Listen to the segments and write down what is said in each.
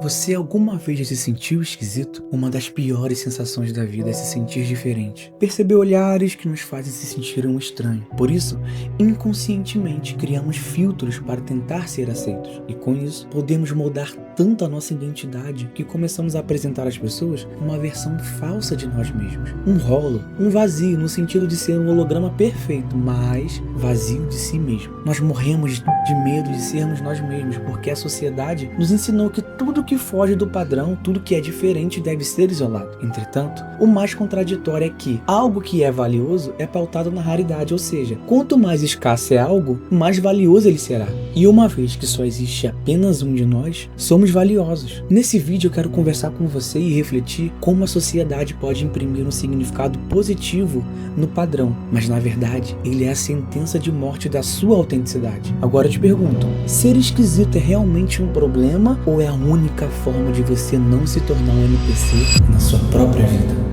Você alguma vez já se sentiu esquisito? Uma das piores sensações da vida é se sentir diferente. Perceber olhares que nos fazem se sentir um estranho. Por isso, inconscientemente criamos filtros para tentar ser aceitos. E com isso, podemos moldar tanto a nossa identidade que começamos a apresentar às pessoas uma versão falsa de nós mesmos. Um rolo, um vazio no sentido de ser um holograma perfeito, mas vazio de si mesmo. Nós morremos de medo de sermos nós mesmos, porque a sociedade nos ensinou que tudo que foge do padrão, tudo que é diferente deve ser isolado. Entretanto, o mais contraditório é que algo que é valioso é pautado na raridade, ou seja, quanto mais escasso é algo, mais valioso ele será. E uma vez que só existe apenas um de nós, somos valiosos. Nesse vídeo eu quero conversar com você e refletir como a sociedade pode imprimir um significado positivo no padrão, mas na verdade ele é a sentença de morte da sua autenticidade. Agora eu te pergunto, ser esquisito é realmente um problema ou é a única forma de você não se tornar um NPC na sua própria vida?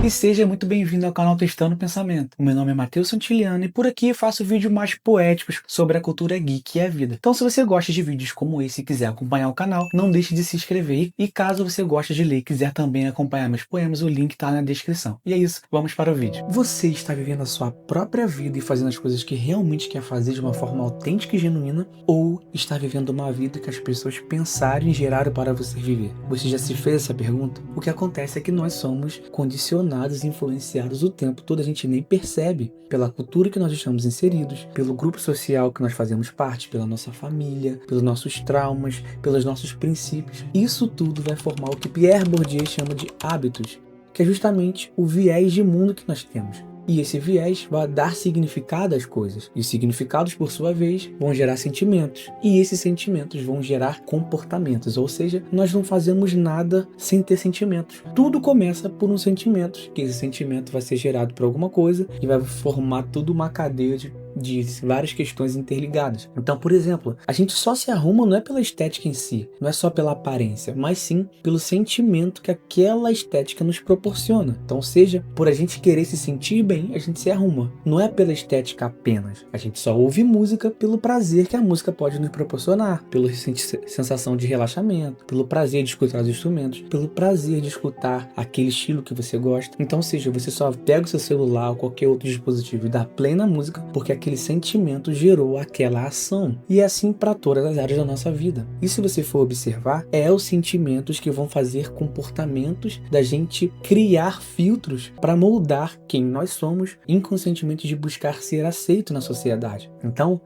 E seja muito bem-vindo ao canal Testando Pensamento. O meu nome é Matheus Santiliano e por aqui faço vídeos mais poéticos sobre a cultura geek e a vida. Então se você gosta de vídeos como esse e quiser acompanhar o canal, não deixe de se inscrever. E caso você goste de ler e quiser também acompanhar meus poemas, o link está na descrição. E é isso, vamos para o vídeo. Você está vivendo a sua própria vida e fazendo as coisas que realmente quer fazer de uma forma autêntica e genuína, ou está vivendo uma vida que as pessoas pensaram e geraram para você viver? Você já se fez essa pergunta? O que acontece é que nós somos condicionados e influenciados o tempo todo, a gente nem percebe, pela cultura que nós estamos inseridos, pelo grupo social que nós fazemos parte, pela nossa família, pelos nossos traumas, pelos nossos princípios. Isso tudo vai formar o que Pierre Bourdieu chama de hábitos, que é justamente o viés de mundo que nós temos. E esse viés vai dar significado às coisas. E os significados, por sua vez, vão gerar sentimentos. E esses sentimentos vão gerar comportamentos. Ou seja, nós não fazemos nada sem ter sentimentos. Tudo começa por um sentimento, que esse sentimento vai ser gerado por alguma coisa e vai formar tudo uma cadeia de várias questões interligadas. Então, por exemplo, a gente só se arruma não é pela estética em si, não é só pela aparência, mas sim pelo sentimento que aquela estética nos proporciona. Então, seja por a gente querer se sentir bem, a gente se arruma. Não é pela estética apenas. A gente só ouve música pelo prazer que a música pode nos proporcionar, pela sensação de relaxamento, pelo prazer de escutar os instrumentos, pelo prazer de escutar aquele estilo que você gosta. Então, seja, você só pega o seu celular ou qualquer outro dispositivo e dá play na música porque aquele sentimento gerou aquela ação. E é assim para todas as áreas da nossa vida. E se você for observar, é os sentimentos que vão fazer comportamentos da gente criar filtros para moldar quem nós somos, inconscientemente de buscar ser aceito na sociedade. Então,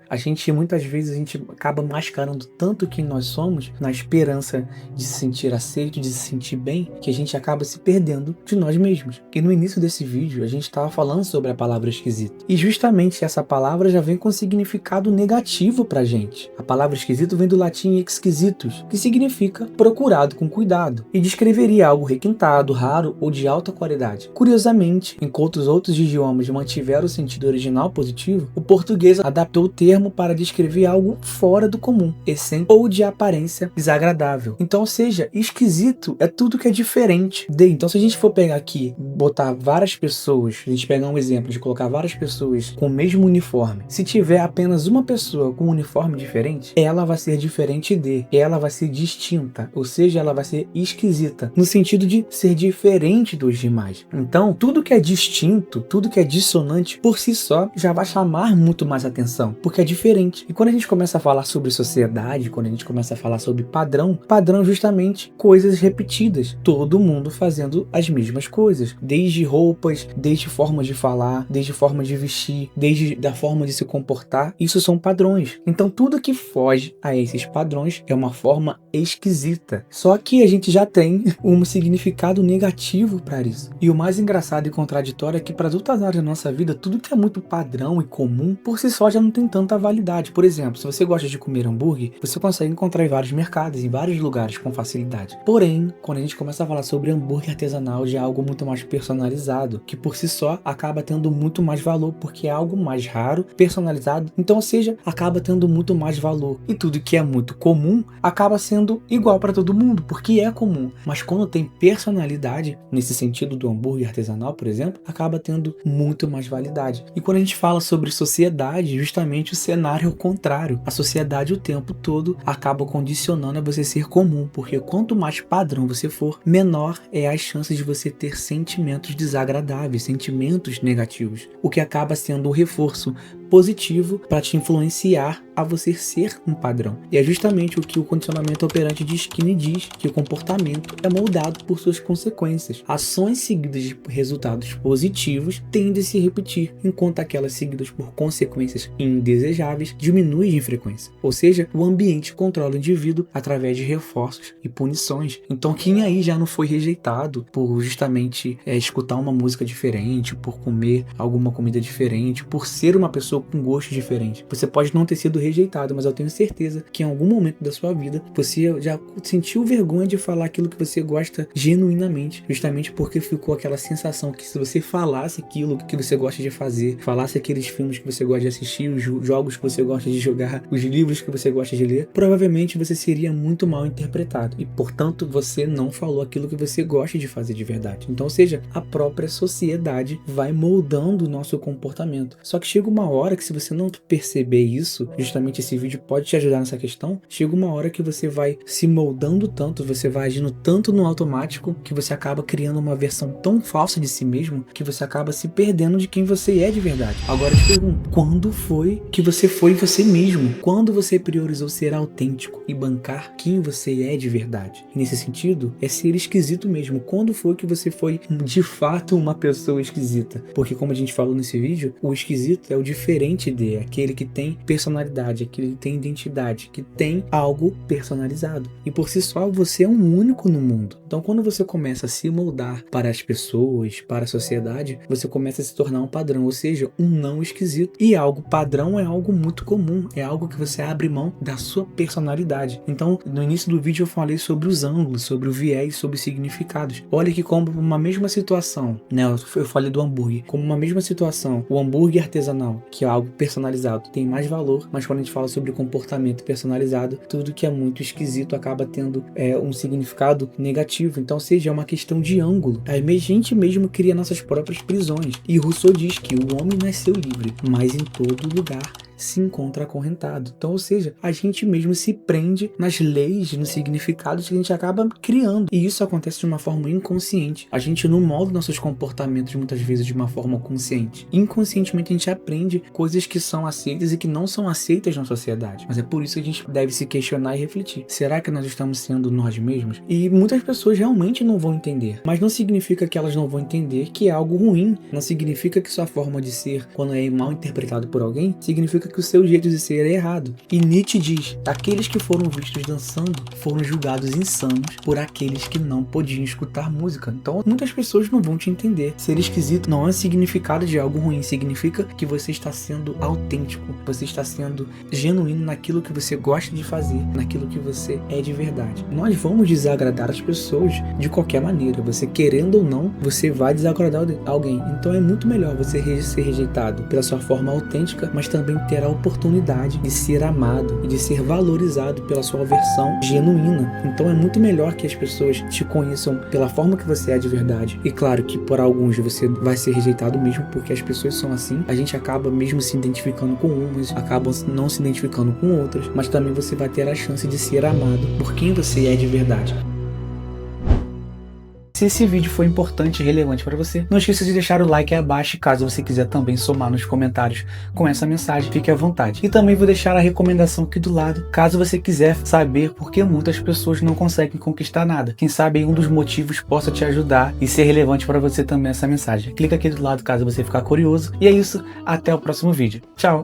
muitas vezes a gente acaba mascarando tanto quem nós somos na esperança de se sentir aceito, de se sentir bem, que a gente acaba se perdendo de nós mesmos. E no início desse vídeo a gente estava falando sobre a palavra esquisito. E justamente essa palavra já vem com significado negativo pra gente. A palavra esquisito vem do latim exquisitus, que significa procurado com cuidado, e descreveria algo requintado, raro ou de alta qualidade. Curiosamente, enquanto os outros idiomas mantiveram o sentido original positivo, o português adaptou o termo para descrever algo fora do comum, excêntrico ou de aparência desagradável. Então, ou seja, esquisito é tudo que é diferente. Então, se a gente for pegar aqui, botar várias pessoas, a gente pegar um exemplo de colocar várias pessoas com o mesmo uniforme, se tiver apenas uma pessoa com um uniforme diferente, ela vai ser diferente ela vai ser distinta, ou seja, ela vai ser esquisita, no sentido de ser diferente dos demais. Então, tudo que é distinto, tudo que é dissonante, por si só, já vai chamar muito mais atenção, porque é diferente. E quando a gente começa a falar sobre sociedade, quando a gente começa a falar sobre padrão justamente coisas repetidas, todo mundo fazendo as mesmas coisas, desde roupas, desde formas de falar, desde forma de vestir, desde da forma de se comportar, isso são padrões. Então tudo que foge a esses padrões é uma forma esquisita. Só que a gente já tem um significado negativo para isso. E o mais engraçado e contraditório é que para outras áreas da nossa vida, tudo que é muito padrão e comum, por si só já não tem tanta validade. Por exemplo, se você gosta de comer hambúrguer, você consegue encontrar em vários mercados, em vários lugares com facilidade. Porém, quando a gente começa a falar sobre hambúrguer artesanal, já é algo muito mais personalizado, que por si só acaba tendo muito mais valor, porque é algo mais raro, caro, personalizado, então, ou seja, acaba tendo muito mais valor. E tudo que é muito comum acaba sendo igual para todo mundo, porque é comum. Mas quando tem personalidade, nesse sentido do hambúrguer artesanal, por exemplo, acaba tendo muito mais validade. E quando a gente fala sobre sociedade, justamente o cenário é o contrário. A sociedade o tempo todo acaba condicionando a você ser comum, porque quanto mais padrão você for, menor é as chances de você ter sentimentos desagradáveis, sentimentos negativos, o que acaba sendo um reforço positivo para te influenciar a você ser um padrão. E é justamente o que o condicionamento operante de Skinner diz, que o comportamento é moldado por suas consequências. Ações seguidas de resultados positivos tendem a se repetir, enquanto aquelas seguidas por consequências indesejáveis diminuem em frequência. Ou seja, o ambiente controla o indivíduo através de reforços e punições. Então quem aí já não foi rejeitado por justamente escutar uma música diferente, por comer alguma comida diferente, por ser uma pessoa com gosto diferente? Você pode não ter sido rejeitado, mas eu tenho certeza que em algum momento da sua vida você já sentiu vergonha de falar aquilo que você gosta genuinamente, justamente porque ficou aquela sensação que se você falasse aquilo que você gosta de fazer, falasse aqueles filmes que você gosta de assistir, os jogos que você gosta de jogar, os livros que você gosta de ler, provavelmente você seria muito mal interpretado e, portanto, você não falou aquilo que você gosta de fazer de verdade. Então, ou seja, a própria sociedade vai moldando o nosso comportamento. Só que chega uma hora que, se você não perceber isso, justamente esse vídeo pode te ajudar nessa questão, chega uma hora que você vai se moldando tanto, você vai agindo tanto no automático, que você acaba criando uma versão tão falsa de si mesmo, que você acaba se perdendo de quem você é de verdade. Agora eu te pergunto, quando foi que você foi você mesmo? Quando você priorizou ser autêntico e bancar quem você é de verdade? E nesse sentido, é ser esquisito mesmo. Quando foi que você foi de fato uma pessoa esquisita? Porque, como a gente falou nesse vídeo, o esquisito é o diferente de, aquele que tem personalidade, aquele que tem identidade, que tem algo personalizado. E por si só, você é um único no mundo. Então, quando você começa a se moldar para as pessoas, para a sociedade, você começa a se tornar um padrão, ou seja, um não esquisito. E algo padrão é algo muito comum, é algo que você abre mão da sua personalidade. Então, no início do vídeo eu falei sobre os ângulos, sobre o viés, sobre os significados. Olha que como uma mesma situação, né? Eu falei do hambúrguer. Como uma mesma situação, o hambúrguer artesanal, que é algo personalizado, tem mais valor, mas quando a gente fala sobre comportamento personalizado, tudo que é muito esquisito acaba tendo um significado negativo. Então, ou seja, é uma questão de ângulo. A gente mesmo cria nossas próprias prisões. E Rousseau diz que o homem nasceu livre, mas em todo lugar se encontra acorrentado. Então, ou seja, a gente mesmo se prende nas leis, nos significados que a gente acaba criando. E isso acontece de uma forma inconsciente. A gente não molda nossos comportamentos muitas vezes de uma forma consciente. Inconscientemente a gente aprende coisas que são aceitas e que não são aceitas na sociedade. Mas é por isso que a gente deve se questionar e refletir. Será que nós estamos sendo nós mesmos? E muitas pessoas realmente não vão entender. Mas não significa que elas não vão entender que é algo ruim. Não significa que sua forma de ser, quando é mal interpretado por alguém, significa que o seu jeito de ser é errado. E Nietzsche diz: aqueles que foram vistos dançando foram julgados insanos por aqueles que não podiam escutar música. Então muitas pessoas não vão te entender. Ser esquisito não é significado de algo ruim, significa que você está sendo autêntico, você está sendo genuíno naquilo que você gosta de fazer, naquilo que você é de verdade. Nós vamos desagradar as pessoas de qualquer maneira, você querendo ou não, você vai desagradar alguém. Então é muito melhor você ser rejeitado pela sua forma autêntica, mas também ter a oportunidade de ser amado e de ser valorizado pela sua versão genuína. Então é muito melhor que as pessoas te conheçam pela forma que você é de verdade. E claro que por alguns você vai ser rejeitado mesmo, porque as pessoas são assim. A gente acaba mesmo se identificando com umas, acabam não se identificando com outras, mas também você vai ter a chance de ser amado por quem você é de verdade. Se esse vídeo foi importante e relevante para você, não esqueça de deixar o like aí abaixo, caso você quiser também somar nos comentários com essa mensagem, fique à vontade. E também vou deixar a recomendação aqui do lado, caso você quiser saber por que muitas pessoas não conseguem conquistar nada. Quem sabe um dos motivos possa te ajudar e ser relevante para você também essa mensagem. Clica aqui do lado caso você ficar curioso. E é isso, até o próximo vídeo. Tchau!